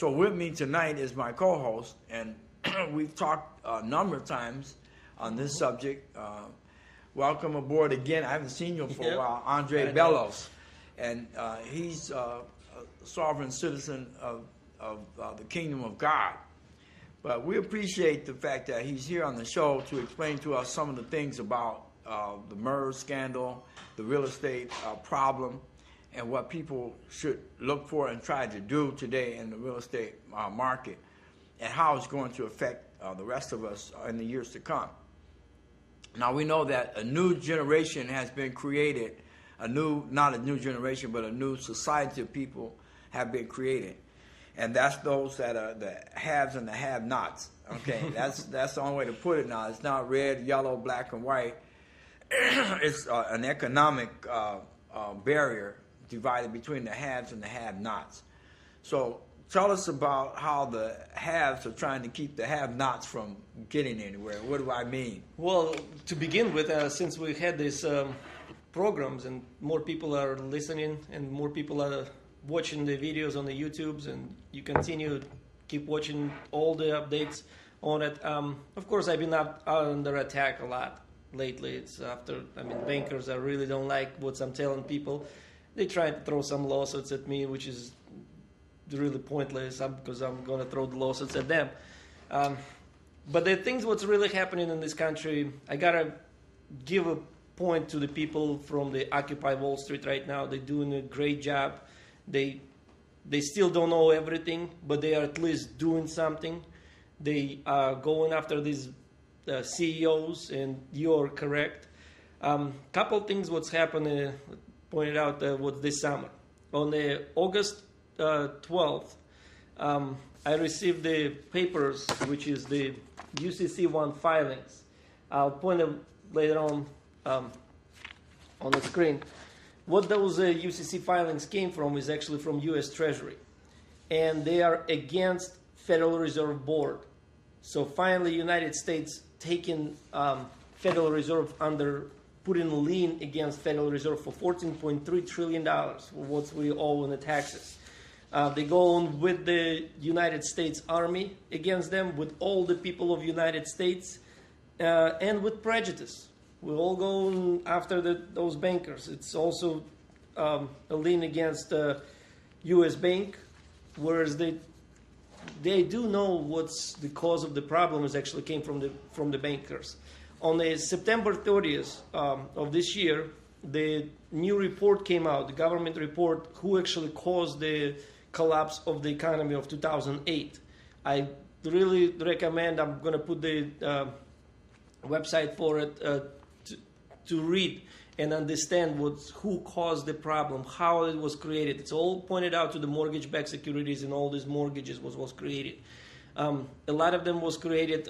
So with me tonight is my co-host, and we've talked a number of times on this subject. Welcome aboard again. I haven't seen you for a while, Andre Bellos, and he's a sovereign citizen of the kingdom of God. But we appreciate the fact that he's here on the show to explain to us some of the things about the MERS scandal, the real estate problem, and what people should look for and try to do today in the real estate market, and how it's going to affect the rest of us in the years to come. Now, we know that a new generation has been created, not a new generation, but a new society of people have been created. And that's those that are the haves and the have-nots. Okay, that's the only way to put it now. It's not red, yellow, black, and white. It's an economic barrier divided between the haves and the have-nots. So tell us about how the haves are trying to keep the have-nots from getting anywhere. What do I mean? Well, to begin with, since we had these programs and more people are listening and more people are watching the videos on the YouTubes, and you keep watching all the updates on it. Of course, I've been out under attack a lot lately. It's bankers I really don't like what I'm telling people. They try to throw some lawsuits at me, which is really pointless because I'm going to throw the lawsuits at them. But the things what's really happening in this country, I got to give a point to the people from the Occupy Wall Street right now. They're doing a great job. They still don't know everything, but they are at least doing something. They are going after these CEOs, and you're correct. Couple things what's happened, pointed out was this summer. On August 12th, I received the papers, which is the UCC1 filings. I'll point them later on the screen. What those UCC filings came from is actually from U.S. Treasury, and they are against Federal Reserve Board. So finally, United States taking Federal Reserve putting a lien against Federal Reserve for $14.3 trillion, what we owe in the taxes. They go on with the United States Army against them, with all the people of United States, and with prejudice. We're all going after those bankers. It's also a lien against U.S. Bank, whereas they do know what's the cause of the problem is actually came from the bankers. On the September 30th of this year, the new report came out, the government report, who actually caused the collapse of the economy of 2008. I really recommend, I'm going to put the website for it to read and understand who caused the problem, how it was created. It's all pointed out to the mortgage-backed securities and all these mortgages was created. A lot of them was created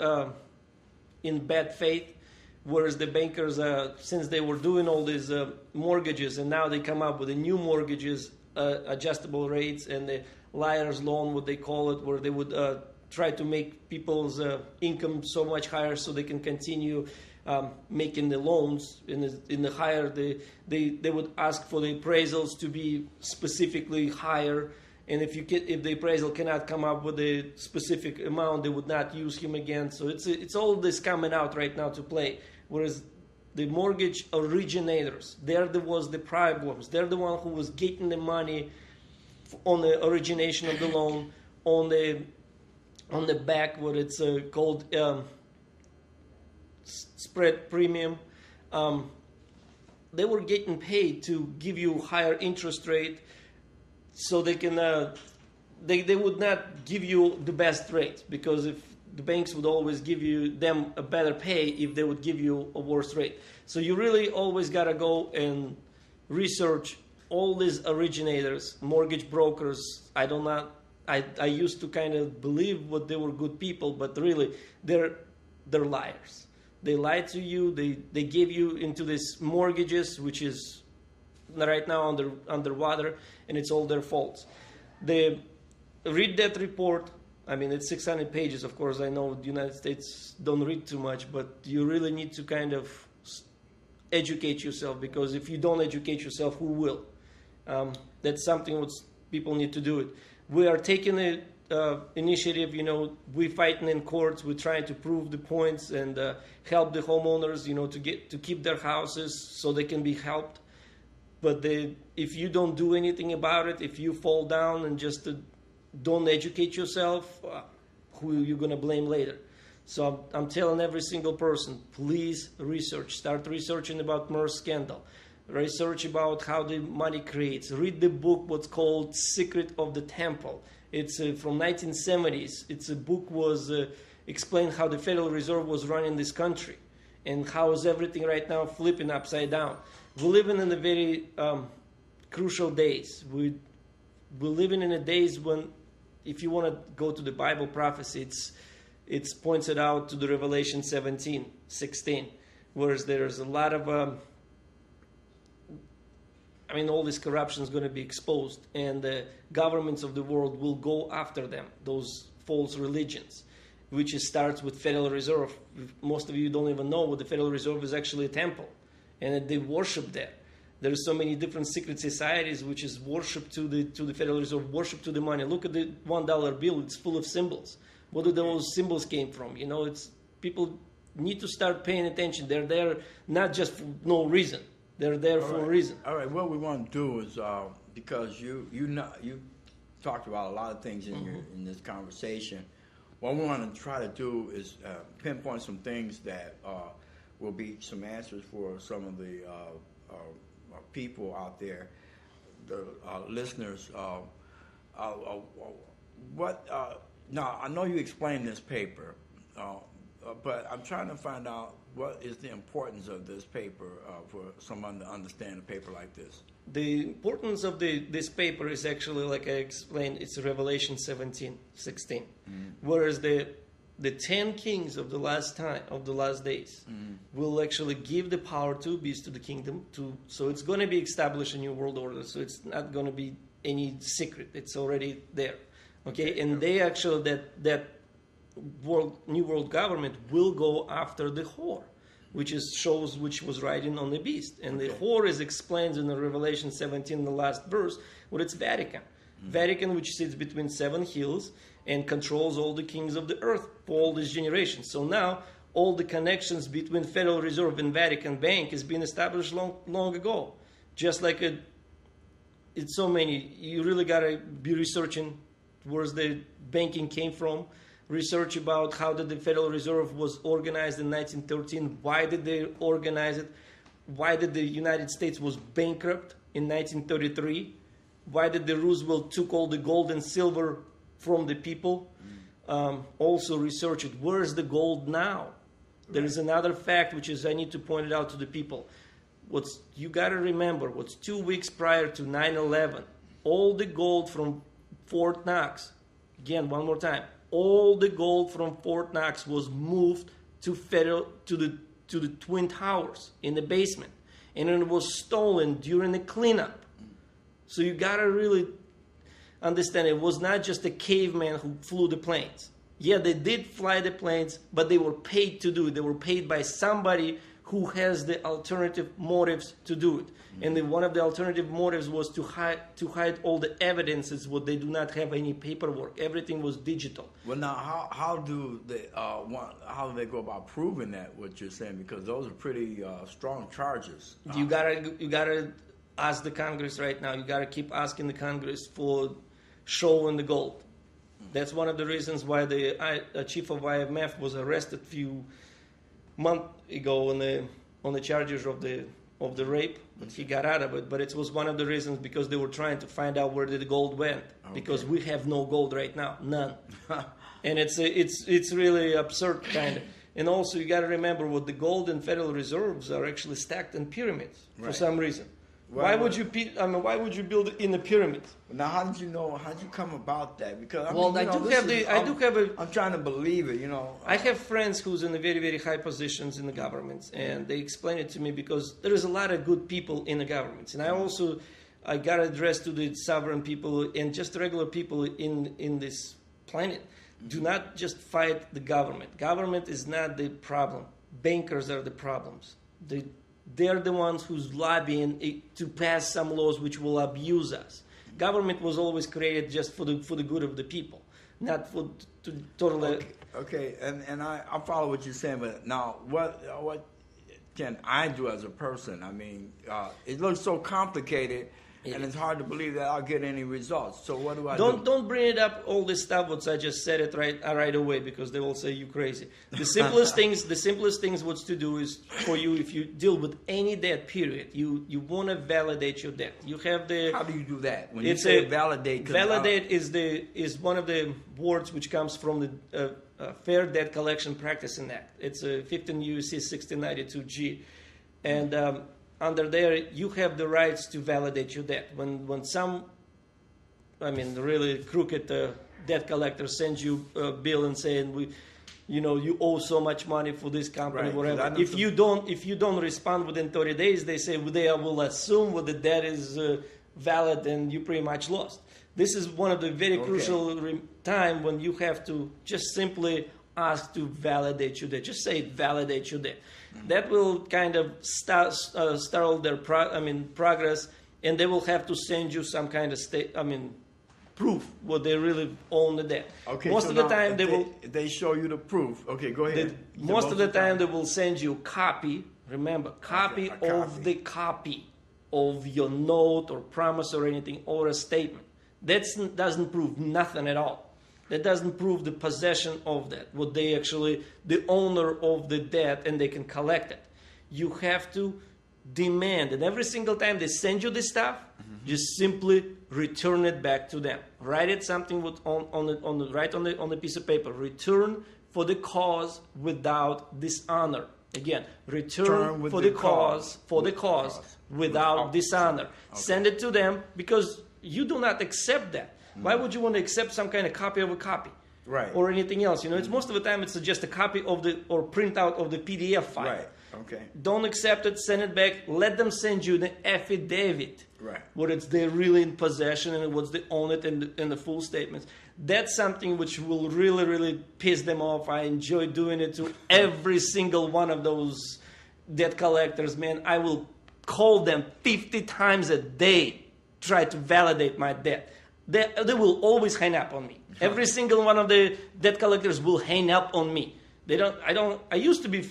in bad faith, whereas the bankers, since they were doing all these mortgages, and now they come up with the new mortgages, adjustable rates, and the liar's loan, what they call it, where they would try to make people's income so much higher so they can continue making the loans. In the higher, they would ask for the appraisals to be specifically higher, and if the appraisal cannot come up with a specific amount, they would not use him again. So it's all this coming out right now to play. Whereas the mortgage originators, they're the problems. They're the one who was getting the money on the origination of the loan, on the back, what it's called spread premium. They were getting paid to give you higher interest rate, so they can they would not give you the best rate, because if the banks would always give them a better pay if they would give you a worse rate. So you really always got to go and research all these originators, mortgage brokers. I used to kind of believe what they were good people, but really they're liars. They lied to you. They gave you into these mortgages, which is right now underwater, and it's all their faults. They read that report. I mean, it's 600 pages. Of course, I know the United States don't read too much, but you really need to kind of educate yourself, because if you don't educate yourself, who will? That's something what people need to do. We are taking initiative, we're fighting in courts. We're trying to prove the points and help the homeowners, to keep their houses so they can be helped. But if you don't do anything about it, if you fall down and just don't educate yourself, who are you going to blame later? So I'm telling every single person, please research. Start researching about Murr's scandal. Research about how the money creates. Read the book, what's called Secret of the Temple. It's from 1970s. It's a book was explained how the Federal Reserve was running this country and how is everything right now flipping upside down. We're living in the very crucial days. We're living in the days when, if you want to go to the Bible prophecy, it's pointed out to the Revelation 17:16, whereas there's a lot of, all this corruption is going to be exposed, and the governments of the world will go after them, those false religions, which starts with Federal Reserve. Most of you don't even know what the Federal Reserve is actually a temple, and they worship there. There's so many different secret societies which is worship to the Federal Reserve, worship to the money. Look at the $1 bill; it's full of symbols. What do those symbols came from? It's people need to start paying attention. They're there not just for no reason. They're there for a reason. All right. What we want to do is because you talked about a lot of things in this conversation. What we want to try to do is pinpoint some things that will be some answers for some of the people out there, the listeners. Now, I know you explained this paper, but I'm trying to find out what is the importance of this paper for someone to understand a paper like this. The importance of this paper is actually, like I explained, it's Revelation 17:16, whereas the 10 kings of the last days will actually give the power to beast to the kingdom. So it's going to be established a new world order. So it's not going to be any secret. It's already there. Okay, and they actually that new world government will go after the whore, which was riding on the beast, and the whore is explained in the Revelation 17, the last verse, where it's Vatican, Vatican, which sits between 7 hills and controls all the kings of the earth for all these generations. So now all the connections between Federal Reserve and Vatican Bank has been established long ago. Just like it's so many, you really gotta be researching where the banking came from, research about how the Federal Reserve was organized in 1913, why did they organize it, why did the United States was bankrupt in 1933, why did the Roosevelt took all the gold and silver from the people. Also research it, where's the gold now? There is another fact which is I need to point it out to the people. You got to remember, 2 weeks prior to 9/11, all the gold from Fort Knox, again, one more time, all the gold from Fort Knox was moved to the Twin Towers in the basement, and it was stolen during the cleanup. So you gotta really understand it was not just a caveman who flew the planes. Yeah, they did fly the planes, but they were paid to do it. They were paid by somebody who has the alternative motives to do it. And one of the alternative motives was to hide all the evidences, what they do not have any paperwork. Everything was digital. Well, now how do they go about proving that, what you're saying? Because those are pretty strong charges. You gotta ask the Congress right now. You gotta keep asking the Congress for showing the gold. That's one of the reasons why the chief of IMF was arrested a few months ago on the charges of the rape, but he got out of it. But it was one of the reasons because they were trying to find out where the gold went, because we have no gold right now, none. And it's really absurd kind of. And also you got to remember what the gold and Federal Reserves are actually stacked in pyramids for some reason. Why would you build it in a pyramid? Now, how did you know? How did you come about that? Because I'm trying to believe it. I have friends who's in the very, very high positions in the governments, and they explain it to me because there is a lot of good people in the governments, and I got addressed to the sovereign people and just regular people in this planet. Do not just fight the government. Government is not the problem. Bankers are the problems. They're the ones who's lobbying to pass some laws which will abuse us. Government was always created just for the good of the people. not for to totally. Okay, and I follow what you're saying, but now what can I do as a person? I mean, it looks so complicated, and it's hard to believe that I'll get any results. So what do I do? Don't bring it up all this stuff. What I just said it right away, because they will say you crazy. The simplest things what's to do is for you, if you deal with any debt period, you want to validate your debt. You have the. How do you do that? When you say validate, validate is one of the words which comes from the Fair Debt Collection Practicing Act. It's 15 U.S.C. 1692G, and under there, you have the rights to validate your debt. When some, really crooked debt collector sends you a bill and saying, you owe so much money for this company, right, whatever. If you don't respond within 30 days, they say they will assume the debt is valid and you pretty much lost. This is one of the very crucial time when you have to just simply ask to validate your debt. Just say validate your debt. That will kind of stall their progress, and they will have to send you some kind of proof what they really own the debt. Okay, most of the time they show you the proof. Okay, go ahead. Most of the time they will send you a copy. Remember, copy of the copy of your note or promise or anything, or a statement. That doesn't prove nothing at all. That doesn't prove the possession of that, what they actually, the owner of the debt, and they can collect it. You have to demand, and every single time they send you this stuff, just simply return it back to them. Write it something on the piece of paper. Return for the cause without dishonor. Again, return for the cause without dishonor. Okay. Send it to them because you do not accept that. Why would you want to accept some kind of copy of a copy? Right. Or anything else? It's most of the time it's just a copy of or printout of the PDF file. Right. Okay. Don't accept it, send it back. Let them send you the affidavit. Right. What it's they're really in possession and what's they own it and the full statements. That's something which will really, really piss them off. I enjoy doing it to every single one of those debt collectors, man. I will call them 50 times a day, try to validate my debt. They will always hang up on me. Every single one of the debt collectors will hang up on me. I used to be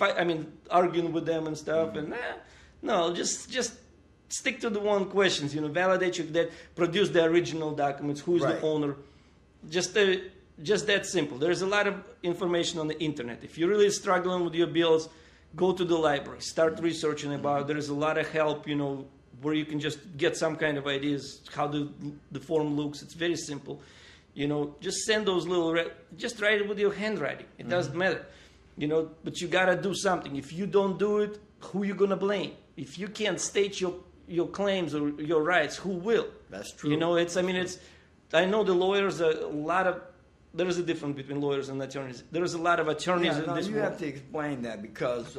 arguing with them and stuff, and no, just stick to the one questions. Validate your debt, produce the original documents. Who is the owner? Just that simple. There's a lot of information on the internet. If you're really struggling with your bills, go to the library. Start researching about it. There's a lot of help. Where you can just get some kind of ideas how the form looks. It's very simple. Just send those just write it with your handwriting. It doesn't matter. But you got to do something. If you don't do it, who you going to blame? If you can't state your claims or your rights, who will? That's true. I know the lawyers, there is a difference between lawyers and attorneys. There is a lot of attorneys in this world. You have to explain that because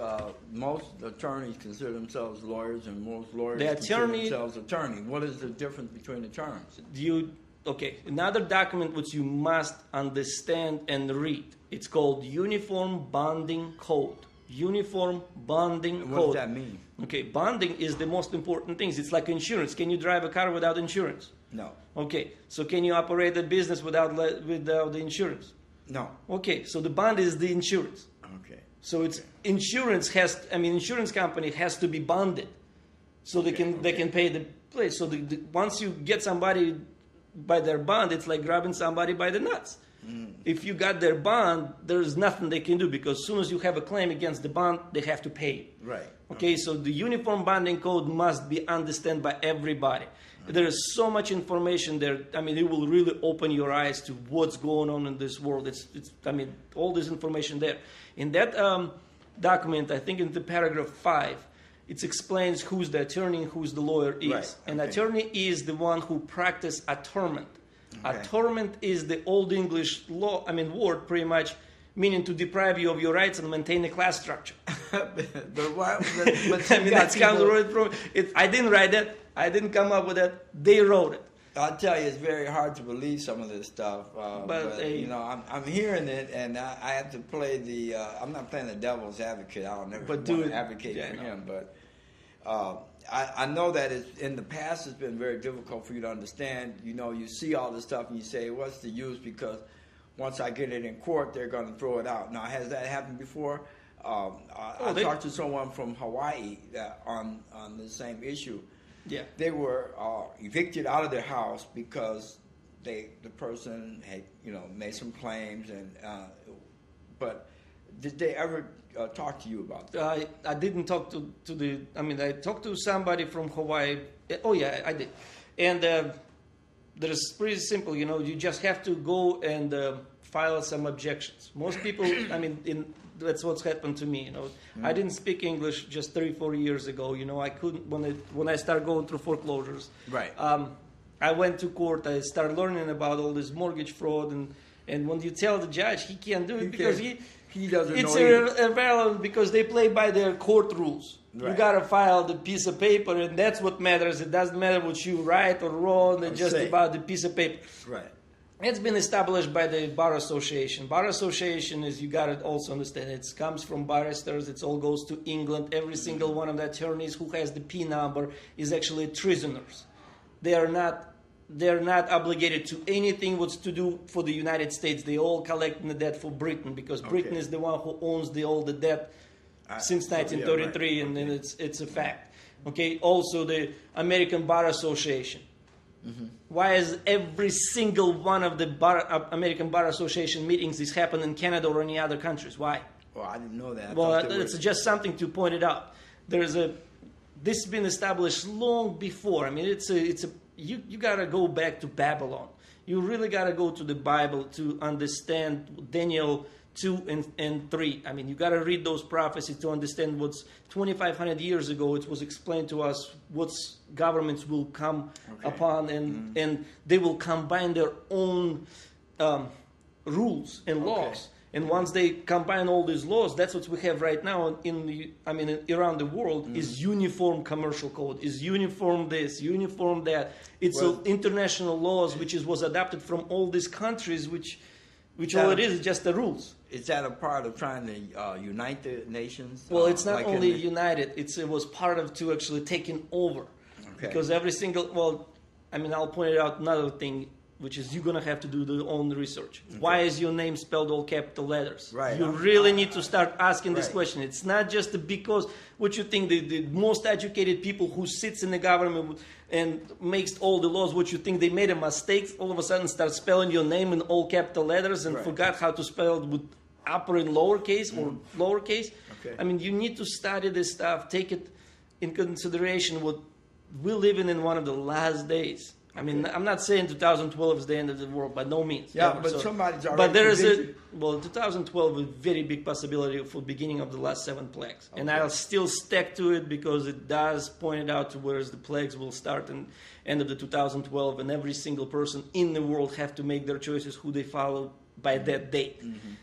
most attorneys consider themselves lawyers and most lawyers consider themselves attorney. What is the difference between the terms? Another document which you must understand and read. It's called Uniform Bonding Code. Uniform Bonding Code. What does that mean? Okay, bonding is the most important thing. It's like insurance. Can you drive a car without insurance? No. Okay, so can you operate a business without the insurance? No. Okay, so the bond is the insurance. Okay. So it's insurance company has to be bonded, so they can pay the place. So once you get somebody by their bond, it's like grabbing somebody by the nuts. If you got their bond, there's nothing they can do because as soon as you have a claim against the bond, they have to pay. Right. Okay, so the Uniform Bonding Code must be understood by everybody. There is so much information there. It will really open your eyes to what's going on in this world. It's all this information there. In that document, I think in the paragraph 5, it explains who's the attorney and who's the lawyer is. Right. An attorney is the one who practices attornment. Okay. Attorment is the old English word pretty much meaning to deprive you of your rights and maintain a class structure. That's comes right from it. I didn't write that. I didn't come up with that. They wrote it. I'll tell you, it's very hard to believe some of this stuff. I'm hearing it, and I have to play the. I'm not playing the devil's advocate. I'll never want to advocate for him, but. I know that in the past it's been very difficult for you to understand. You see all this stuff and you say, what's the use? Because once I get it in court, they're going to throw it out. Now, has that happened before? I talked to someone from Hawaii on the same issue. Yeah. They were evicted out of their house because the person had made some claims, but did they ever talk to you about that? I didn't talk to the. I mean, I talked to somebody from Hawaii. Oh yeah, I did, and there's pretty simple. You just have to go and file some objections. Most people, I mean, that's what's happened to me. I didn't speak English just 3-4 years ago. I couldn't when I started going through foreclosures. Right. I went to court. I started learning about all this mortgage fraud, and when you tell the judge, he can't do it because he doesn't it's know. irrelevant because they play by their court rules. Right. You gotta file the piece of paper, and that's what matters. It doesn't matter what you write or wrong. It's just about the piece of paper. Right. It's been established by the Bar Association. Bar Association is, you got to also understand, it comes from barristers. It all goes to England. Every single one of the attorneys who has the P number is actually prisoners. They are not obligated to anything what's to do for the United States. They all collect the debt for Britain because Britain is the one who owns all the debt since 1933, yeah, right. And then it's a fact. Okay. Also, the American Bar Association. Mm-hmm. Why is every single one of the American Bar Association meetings is happening in Canada or any other countries? Why? Well, I didn't know that. Well, it's just something to point it out. This has been established long before. I mean, you gotta go back to Babylon. You really gotta go to the Bible to understand Daniel 2 and 3. I mean, you gotta read those prophecies to understand what's 2,500 years ago. It was explained to us what governments will come upon, and they will combine their own rules and laws. And once they combine all these laws, that's what we have right now around the world is uniform commercial code, is uniform this, uniform that. It's international laws, which was adopted from all these countries, which all it is just the rules. Is that a part of trying to unite the nations? Well, it's not only united; it was part of to actually taking over. Okay. Because every single I'll point out another thing, which is you're gonna have to do your own research. Okay. Why is your name spelled all capital letters? Right. You really need to start asking this question. It's not just because what you think the most educated people who sits in the government and makes all the laws, what you think they made a mistake, all of a sudden start spelling your name in all capital letters and forgot how to spell it with upper and lowercase or lowercase. Okay. I mean, you need to study this stuff, take it in consideration. What we're living in one of the last days. I mean, I'm not saying 2012 is the end of the world, by no means. Yeah, but somebody's already. But there is 2012 a very big possibility for beginning of the last 7 plagues, and I'll still stick to it because it does point it out to where the plagues will start in end of the 2012, and every single person in the world have to make their choices who they follow by that date.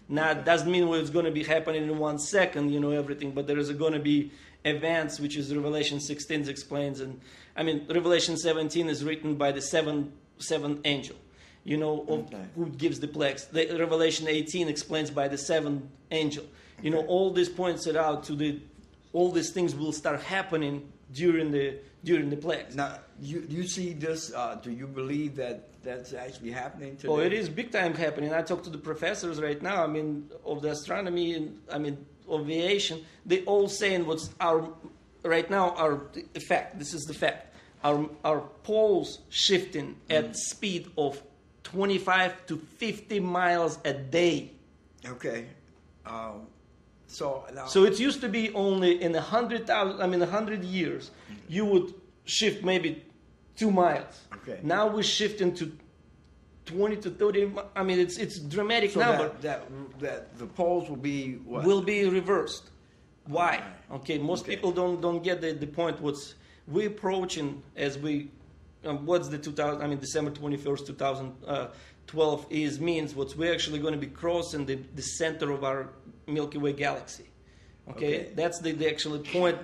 Now, it doesn't mean it's going to be happening in 1 second, everything, but there is going to be events, which is Revelation 16 explains, and Revelation 17 is written by the seventh angel, who gives the plagues. The Revelation 18 explains by the 7th angel. All this points it out to all these things will start happening during the plagues. Now, you see this? Do you believe that's actually happening today? Oh, it is big time happening. I talk to the professors right now. Of the astronomy and of aviation. They all saying what's our fact. This is the fact. Our poles shifting at speed of 25 to 50 miles a day. Okay. So it used to be only in 100 years, you would shift maybe 2 miles. Okay. Now we're shifting to 20 to 30. It's dramatic number. That the poles will be what? Will be reversed. Why? Okay. Most Okay. people don't get the point. We're approaching as we. What's the December 21st, 2012 means what we're actually going to be crossing the center of our Milky Way galaxy. Okay. That's the actual point.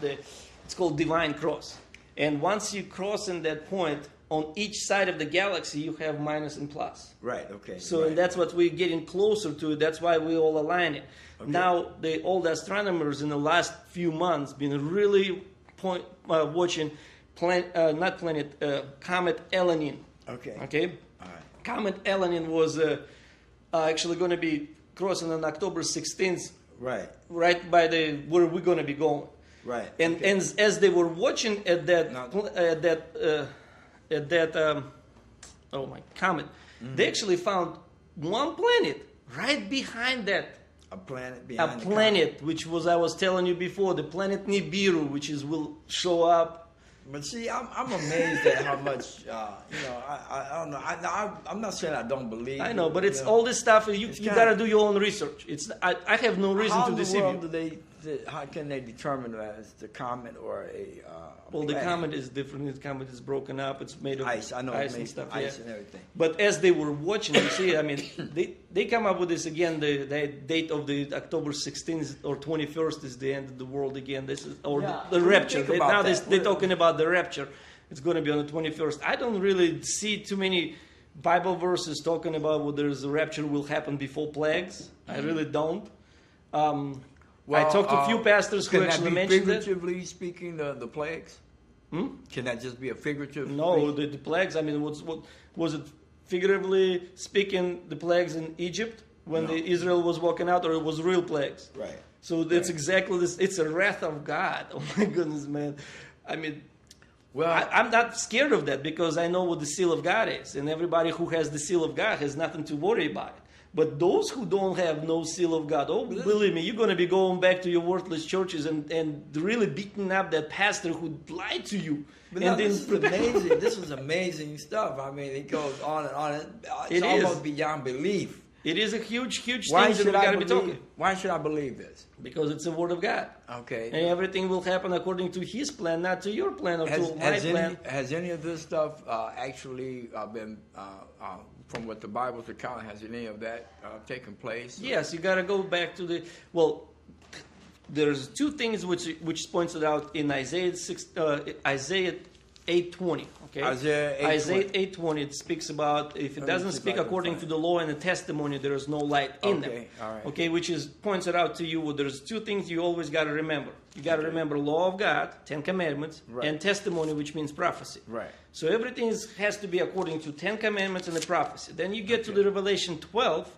It's called Divine Cross. And once you cross in that point, on each side of the galaxy, you have minus and plus. Right, okay. So and that's what we're getting closer to. That's why we all align it. Okay. Now, all the astronomers in the last few months been really watching Comet Elenin. Okay. Okay? All right. Comet Elenin was actually going to be crossing on October 16th, Right. right by the where we're going to be going. Right. And Okay. and as they were watching at that Now- oh my comet, they actually found one planet right behind that. A planet A behind the planet, which was I was telling you before, the planet Nibiru, which is will show up. But see, I'm amazed at how much, I don't know. I'm not saying I don't believe. I know, but it's you know. all this stuff. You It's you kinda- gotta do your own research. It's I have no reason How to in the deceive world you. how can they determine that it's the comet or a Well, the planet? comet is different. The comet is broken up. It's made of Ice. I know ice it and makes stuff. ice yeah. and everything. But as they were watching, you see, I mean, they come up with this again. The date of the October 16th or 21st is the end of the world again. This is or Yeah, the what do you rapture. think about Now that? they're talking about the rapture. It's going to be on the 21st. I don't really see too many Bible verses talking about whether the rapture will happen before plagues. I really don't. I talked to a few pastors who can actually that be mentioned it. figuratively speaking the plagues? Can that just be a figurative? No, the plagues. I mean, what was it? Figuratively speaking, the plagues in Egypt when No. the Israel was walking out, or it was real plagues. Right. So that's Right. exactly this. It's a wrath of God. Oh my goodness, man. I mean, Well, I'm not scared of that because I know what the seal of God is, and everybody who has the seal of God has nothing to worry about. But those who don't have no seal of God, oh, believe me, you're going to be going back to your worthless churches and really beating up that pastor who lied to you. But and no, then this is amazing. This is amazing stuff. I mean, it goes on and on. It's It almost is. beyond belief. It is a huge, huge Why thing that we should got I to be believe? talking. Why should I believe this? Because it's the word of God. Okay. And everything will happen according to his plan, not to your plan or to my plan. Has any of this stuff actually been, from what the Bible's account, has any of that taken place? Yes, you got to go back to the, well, there's two things which is pointed out in Isaiah 8:20. Okay, Isaiah 8:20. It speaks about if it Let me doesn't see if speak I can according find to it. the law and the testimony, there is no light in them. Okay, all right. Okay, which is pointed out to you. Well, there's two things you always got to remember. You got to remember law of God, 10 Commandments, Right. and testimony, which means prophecy. Right. So everything has to be according to 10 Commandments and the prophecy. Then you get to Okay. the Revelation 12.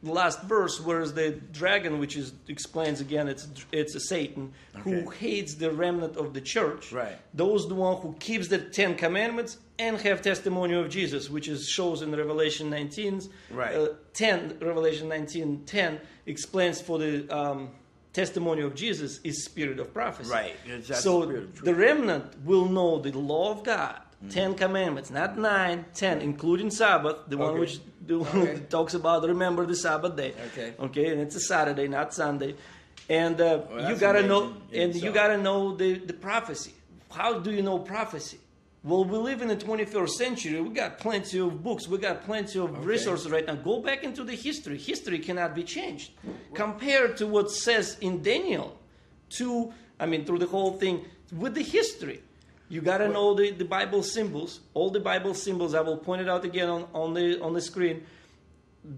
The last verse, whereas the dragon, which explains again, it's a Satan who Okay. hates the remnant of the church. Right. Those the one who keeps the 10 Commandments and have testimony of Jesus, which shows in Revelation 19. Right. 10 Revelation 19:10 explains for the testimony of Jesus is spirit of prophecy. Right. That's the So spirit of truth. the remnant will know the law of God. 10 commandments, not 9, 10, including Sabbath, the one Okay. which the one Okay. that talks about remember the Sabbath day. Okay. Okay, and it's a Saturday, not Sunday. And you that's gotta amazing know, in and you itself. gotta know the prophecy. How do you know prophecy? Well, we live in the 21st century. We got plenty of books. We got plenty of resources right now. Go back into the history. History cannot be changed. Compared to what says in Daniel, through the whole thing with the history. You got to know the Bible symbols. All the Bible symbols, I will point it out again on the screen.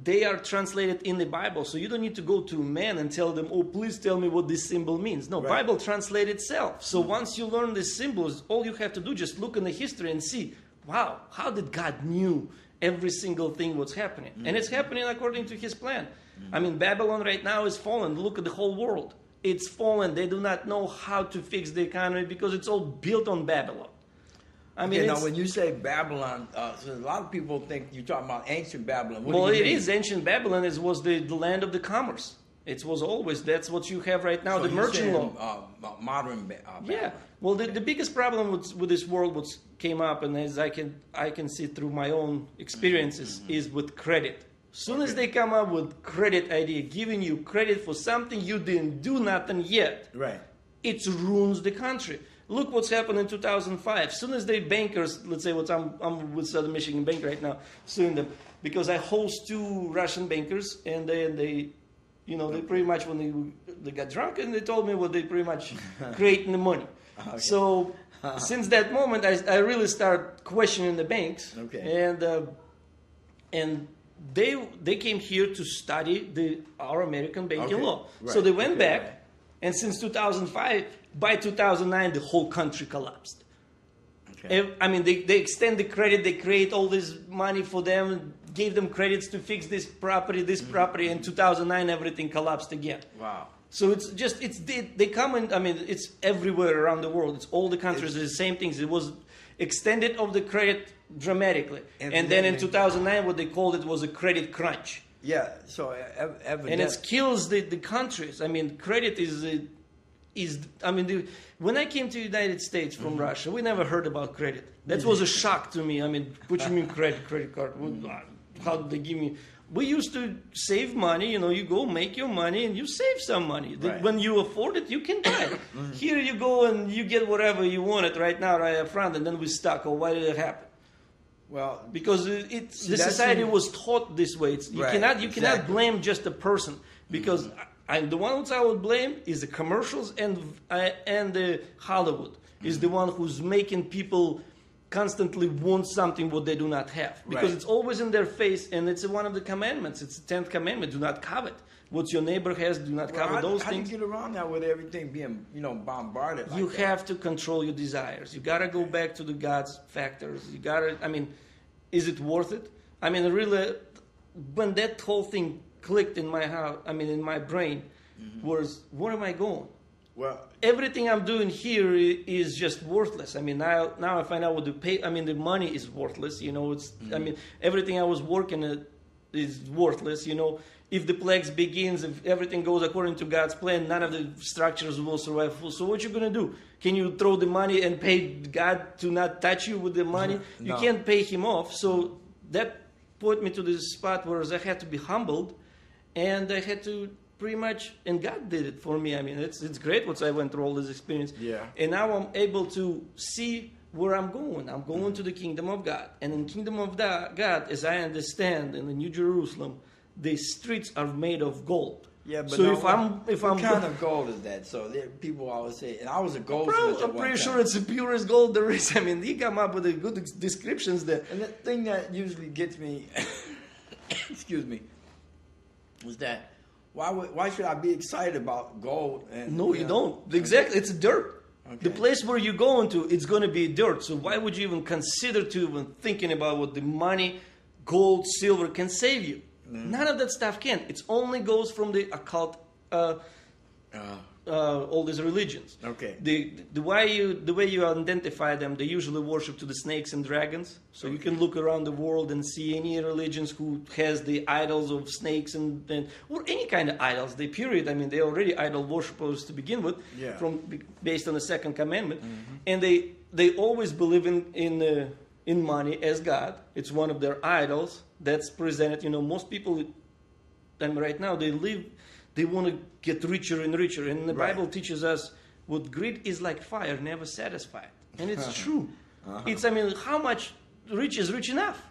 They are translated in the Bible, so you don't need to go to man and tell them, "Oh, please tell me what this symbol means." No, Right. Bible translates itself. So once you learn the symbols, all you have to do just look in the history and see, wow, how did God knew every single thing what's happening? And it's happening according to His plan. Babylon right now is fallen. Look at the whole world. It's fallen. They do not know how to fix the economy because it's all built on Babylon. Okay, now it's- when you say Babylon, so a lot of people think you're talking about ancient Babylon. What well, do you it mean? is ancient Babylon. It was the land of the commerce. It was always. That's what you have right now. So the you're merchant saying, law. modern Babylon. Yeah. Well, the biggest problem with this world, what came up, and as I can see through my own experiences, is with credit. Soon as they come up with credit idea, giving you credit for something you didn't do nothing yet, Right. it ruins the country. Look what's happened in 2005. Soon as they bankers, let's say I'm with Southern Michigan Bank right now, suing them because I host 2 Russian bankers, and they pretty much when they got drunk and they told me what they pretty much creating the money. Okay. So since that moment, I really start questioning the banks, Okay. and they came here to study our American banking Okay. law. Right. So they went Okay, back, right. and since 2005, by 2009, the whole country collapsed. Okay. I mean, they extend the credit. They create all this money for them, gave them credits to fix this property, In 2009, everything collapsed again. Wow. So it's just, they come in, I mean, it's everywhere around the world. It's all the countries, the same things. It was extended of the credit dramatically. And then in 2009, what they called it was a credit crunch. Yeah, so evidently. And it kills the countries. I mean, credit is I mean, when I came to the United States from Russia, we never heard about credit. That was a shock to me. I mean, what you mean credit card? How did they give me? We used to save money. You go make your money and you save some money. Right. When you afford it, you can buy it. Here you go and you get whatever you wanted right now, right up front, and then we're stuck. Oh, why did it happen? Well, Because the society was taught this way. You Right, cannot exactly. blame just a person, because the ones I would blame is the commercials and the Hollywood is the one who's making people constantly want something what they do not have, because Right. it's always in their face, and it's one of the commandments. It's the 10th commandment: do not covet what your neighbor has. Do not covet those how do you things. get around that with everything being, bombarded? You like that? have to control your desires. You gotta go back to the God's factors. You gotta. I mean, is it worth it? I mean, really, when that whole thing clicked in my house, in my brain, was where am I going? Well, Everything I'm doing here is just worthless. I mean, now I find out what the pay. I mean, the money is worthless. It's. I mean, everything I was working at is worthless. If the plagues begins, if everything goes according to God's plan, none of the structures will survive. So what you gonna do? Can you throw the money and pay God to not touch you with the money? You No. can't pay Him off. So that put me to this spot where I had to be humbled, and I had to pretty much, and God did it for me. I mean, it's great what I went through all this experience. Yeah. And now I'm able to see where I'm going. I'm going to the kingdom of God. And in the kingdom of God, as I understand, in the New Jerusalem, the streets are made of gold. yeah, but so no, if I'm what kind of gold is that? So people always say, and I was a goldsmith. I'm pretty sure it's the purest gold there is. I mean, he come up with the good descriptions there. And the thing that usually gets me, excuse me, was that why should I be excited about gold? And, No, you don't. Exactly, it's dirt. Okay. The place where you're going to, it's going to be dirt. So why would you even consider to even thinking about what the money, gold, silver can save you? None of that stuff can. It only goes from the occult, all these religions. Okay. The way you identify them, they usually worship to the snakes and dragons. So you can look around the world and see any religions who has the idols of snakes and or any kind of idols. They period. I mean, they're already idol worshippers to begin with, Yeah. based on the second commandment, and they always believe in money as God. It's one of their idols that's presented. Most people, right now they want to get richer and richer. And the Right. Bible teaches us what greed is like fire, never satisfied. And it's true. It's, how much rich is rich enough?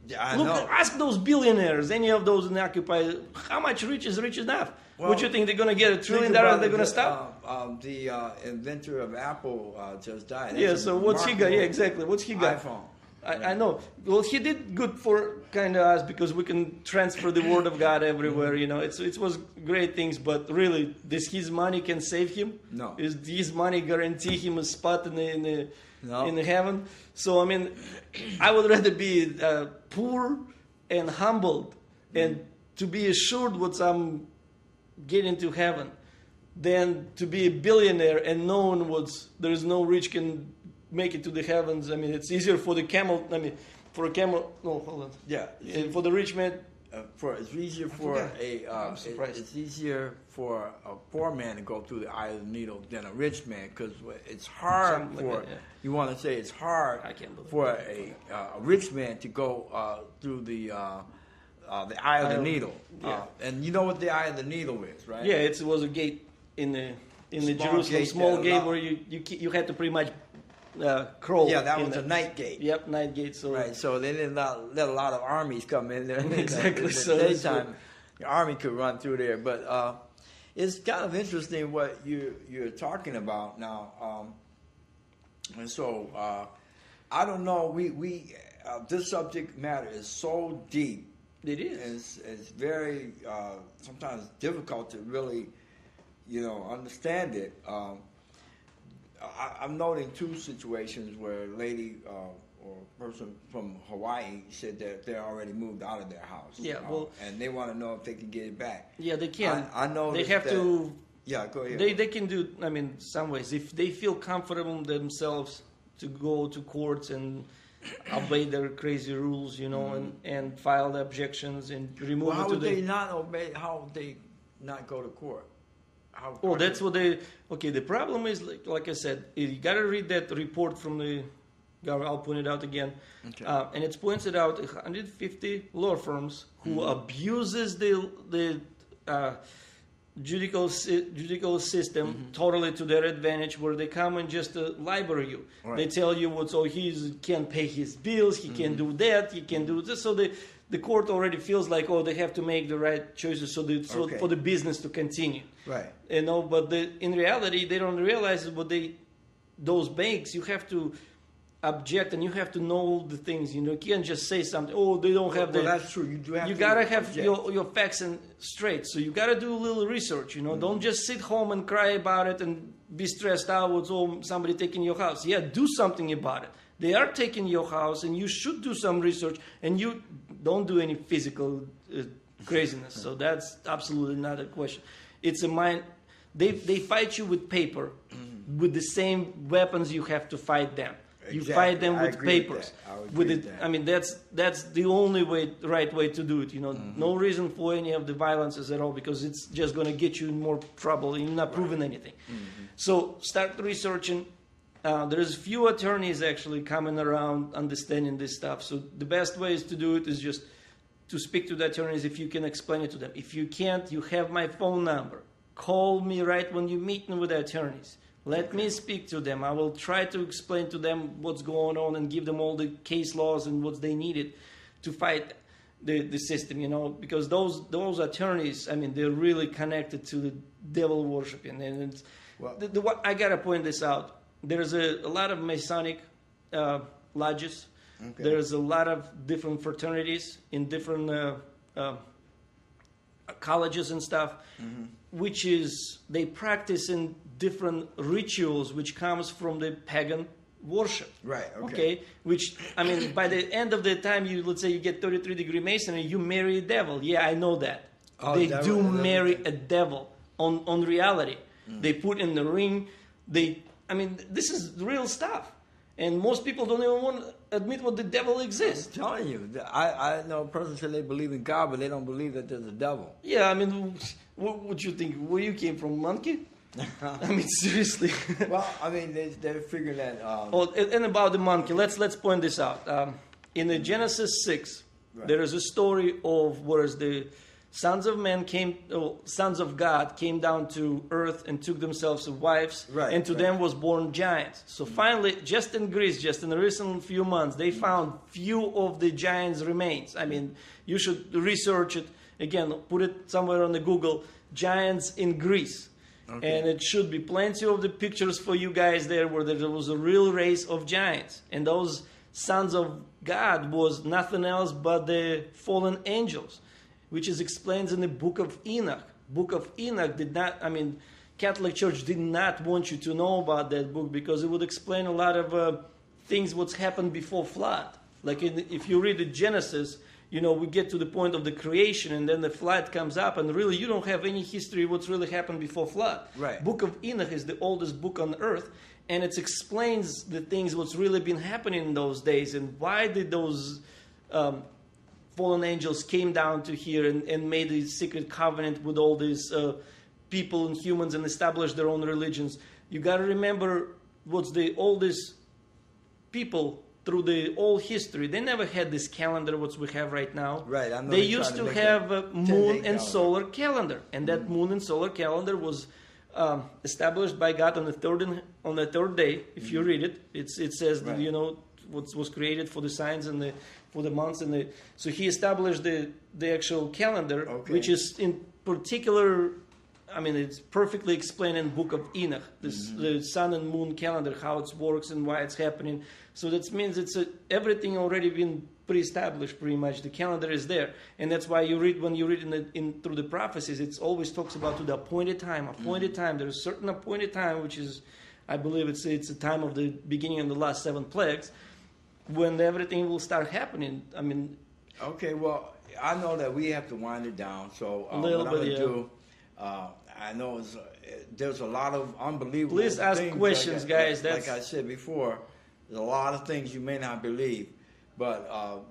Yeah, I Look, know. ask those billionaires, any of those in Occupy, how much rich is rich enough? Well, What you think they're going to get $1 trillion Think about and they're it, going to stop? The inventor of Apple just died. Yeah, That's so what's he got? Yeah, exactly. What's he got? iPhone. I know. Well, he did good for kind of us because we can transfer the word of God everywhere. It was great things, but really, his money can save him? No. Is his money guarantee him a spot in the No. in the heaven? So I would rather be poor and humbled and to be assured what I'm getting to heaven than to be a billionaire and known there is no rich can make it to the heavens. It's easier for the camel. For a camel. No, hold on. Yeah. For the rich man. It's easier for forgot. I'm surprised. it's easier for a poor man to go through the eye of the needle than a rich man, because it's hard Something like for that, yeah. you want to say it's hard I can't believe for that. a rich man to go through the eye of the needle. yeah. And you know what the eye of the needle is, right? Yeah, it was a gate in the Small Jerusalem, gate small that gate allowed- where you had to pretty much crawl. Yeah, that in was there. a night gate. Yep, night gate. So Right, so they didn't let a lot of armies come in there. Exactly, In the so that's daytime, the army could run through there. But it's kind of interesting what you're talking about now. And so I don't know. We this subject matter is so deep. it is. It's very sometimes difficult to really understand it. I'm noting two situations where a lady or a person from Hawaii said that they're already moved out of their house. Yeah, well, and they want to know if they can get it back. Yeah, they can. I know they have to. Yeah, go ahead. They can do. I mean, some ways if they feel comfortable themselves to go to courts and obey their crazy rules, and file the objections and remove Well, how it to would the. they not obey? How would they not go to court? Oh, that's what they. Okay, the problem is like I said, you gotta read that report from the government. I'll point it out again, Okay. and it's pointed out 150 law firms who abuses the judicial system totally to their advantage, where they come and just libel you. Right. They tell you he can't pay his bills, he can't do that, he can do this. So the court already feels like they have to make the right choices so for the business to continue. Right. But in reality they don't realize those banks, you have to object and you have to know the things. You can't just say something. They don't have Well, that's true. You do have. You to gotta have object. your facts straight. So you gotta do a little research. Don't just sit home and cry about it and be stressed out with somebody taking your house. Yeah, do something about it. They are taking your house, and you should do some research. And you don't do any physical craziness. So that's absolutely not a question. It's a mind. They fight you with paper, with the same weapons you have to fight them. You Exactly. fight them I with agree with papers. that. I would agree With with it, that. I mean that's the only right way to do it. No reason for any of the violences at all, because it's just going to get you in more trouble. You're not proving anything. So start researching. There's few attorneys actually coming around understanding this stuff. So the best ways to do it is just to speak to the attorneys if you can explain it to them. If you can't, you have my phone number. Call me right when you're meeting with the attorneys. Let me speak to them. I will try to explain to them what's going on and give them all the case laws and what they needed to fight the system, because those attorneys, I mean, they're really connected to the devil worshiping. And it's, I got to point this out. There's a lot of Masonic lodges. Okay. There's a lot of different fraternities in different colleges and stuff, which is they practice in different rituals which comes from the pagan worship. Right. Okay. Which, I mean, by the end of the time, let's say you get 33-degree Masonry, you marry a devil. Yeah, I know that. They do marry a devil on reality. They put in the ring. This is real stuff. And most people don't even want to admit what the devil exists. I'm telling you, I know a person said they believe in God, but they don't believe that there's a devil. Yeah, I mean, what you think? Where you came from, monkey? I mean, seriously. Well, I mean, they're figuring that. And about the monkey, let's point this out. In the Genesis 6, there is a story of where the sons of God came down to earth and took themselves wives, and to them was born giants. So finally, just in Greece, just in the recent few months, they found few of the giants' remains. I mean, you should research it. Again, put it somewhere on the Google, giants in Greece. Okay. And it should be plenty of the pictures for you guys there where there was a real race of giants. And those sons of God was nothing else but the fallen angels, which is explained in the Book of Enoch. Book of Enoch Catholic Church did not want you to know about that book because it would explain a lot of things what's happened before flood. Like if you read the Genesis, we get to the point of the creation and then the flood comes up and really you don't have any history of what's really happened before flood. Right. Book of Enoch is the oldest book on earth, and it explains the things what's really been happening in those days and why did those fallen angels came down to here and made a secret covenant with all these people and humans and established their own religions. You got to remember what's the oldest people through the old history. They never had this calendar what we have right now. Right. They used to have a moon and solar calendar, and that moon and solar calendar was established by God on the third day. If you read it, it says that, what was created for the signs and for the months so he established the actual calendar, which is in particular. I mean, it's perfectly explained in the Book of Enoch, the sun and moon calendar, how it works and why it's happening. So that means everything already been pre-established pretty much. The calendar is there. And that's why when you read through the prophecies, it always talks about to the appointed time. There is a certain appointed time, which is I believe it's a time of the beginning of the last 7 plagues, when everything will start happening. I mean, okay, well, I know that we have to wind it down. So A little what I'm bit, going to yeah. do, I know there's a lot of unbelievable Please ask things, questions, guys. Like I said before, there's a lot of things you may not believe, but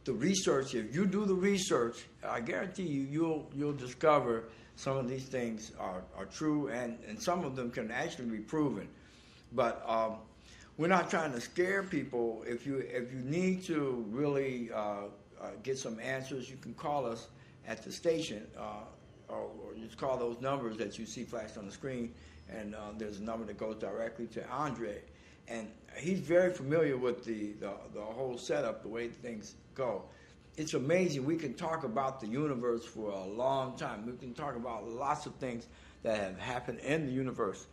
the research, if you do the research, I guarantee you'll discover some of these things are true, and some of them can actually be proven. But we're not trying to scare people. If you need to really get some answers, you can call us at the station, or just call those numbers that you see flashed on the screen, and there's a number that goes directly to Andre, and he's very familiar with the whole setup, the way things go. It's amazing. We can talk about the universe for a long time. We can talk about lots of things that have happened in the universe.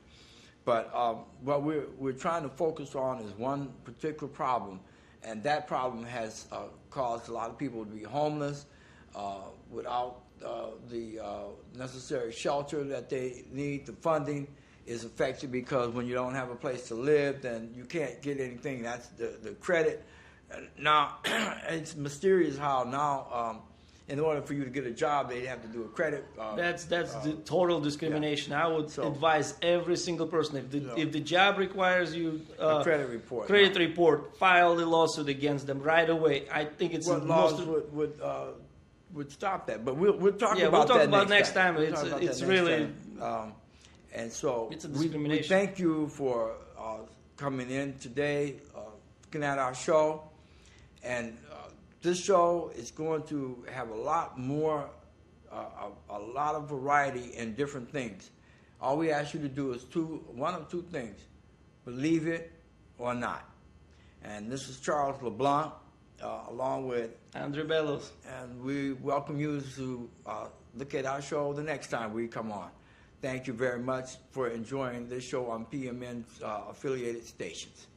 But what we're trying to focus on is one particular problem, and that problem has caused a lot of people to be homeless, without the necessary shelter that they need. The funding is affected because when you don't have a place to live, then you can't get anything. That's the credit. Now, it's mysterious how now, in order for you to get a job, they have to do a credit. that's the total discrimination. Yeah. I would advise every single person, if the job requires you a credit report. report, file the lawsuit against them right away. I think it's What laws would stop that? But we'll talk Yeah, about we'll talk that about next time. We'll talk about that It's next really time. And so it's a we discrimination. thank you for coming in today, looking at our show. And this show is going to have a lot more, a lot of variety in different things. All we ask you to do is one of two things: believe it or not. And this is Charles LeBlanc, along with Andre Bellows. and we welcome you to look at our show the next time we come on. Thank you very much for enjoying this show on PMN's affiliated stations.